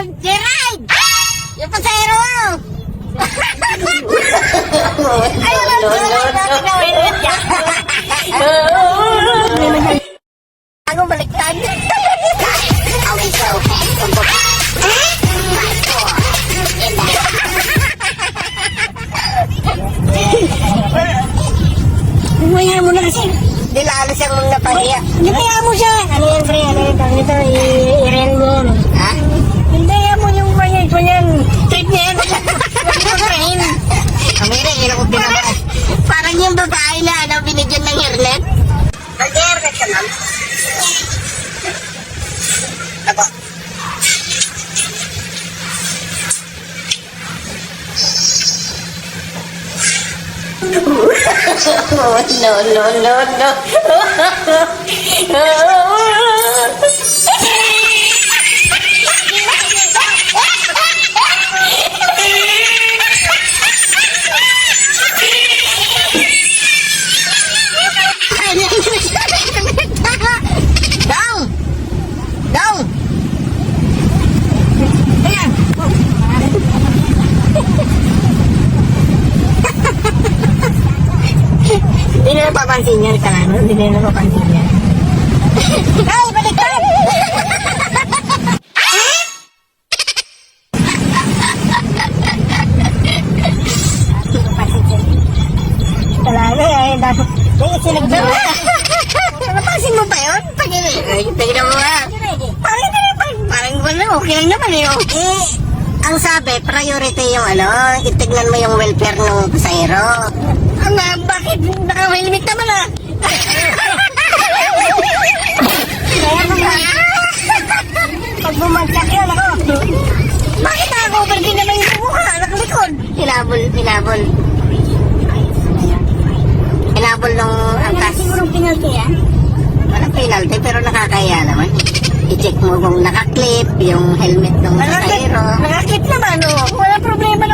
Gerard! Yung pasahero mo! Ayun ang tulad natin na helmet niya. Ano baliktad? Umaya mo na kasi. Di lalo siyang mong napahiya. Hinaya mo siya. Ano yan, pre? Ano yan? Ito, i-rent mo yan. Ha? Hinaya mo yung maya. Ito yan. Trip niya yan. Train. Amira, yun ako pinabas. Parang yung babae na ano, binigyan ng hairnet. Mag-hairnet ka, ma'am? Ako. No. Down! Down! Ayan! Hindi na napapansin yan, kanano? Hindi na napapansin yan. Ay, baliktad! Talaga eh, dapat sinagdala. Napansin mo pa yun? Tignan mo nga. Parang wala, okay lang naman eh. Ang sabi, priority yung ano, itignan mo yung welfare ng pasahero. Bakit? Naka-helmet naman ah. Kaya mo nga. Pag bumagsak yun ako. Bakit naka-cover din naman yung mukha? Nakalikod. Hinabol. Hinabol nung angkas. Sigurong penalty yan? Walang penalty pero nakakaya naman. I-check mo kung nakaklip yung helmet ng pasahero. Nakaklip naman oh. Wala problema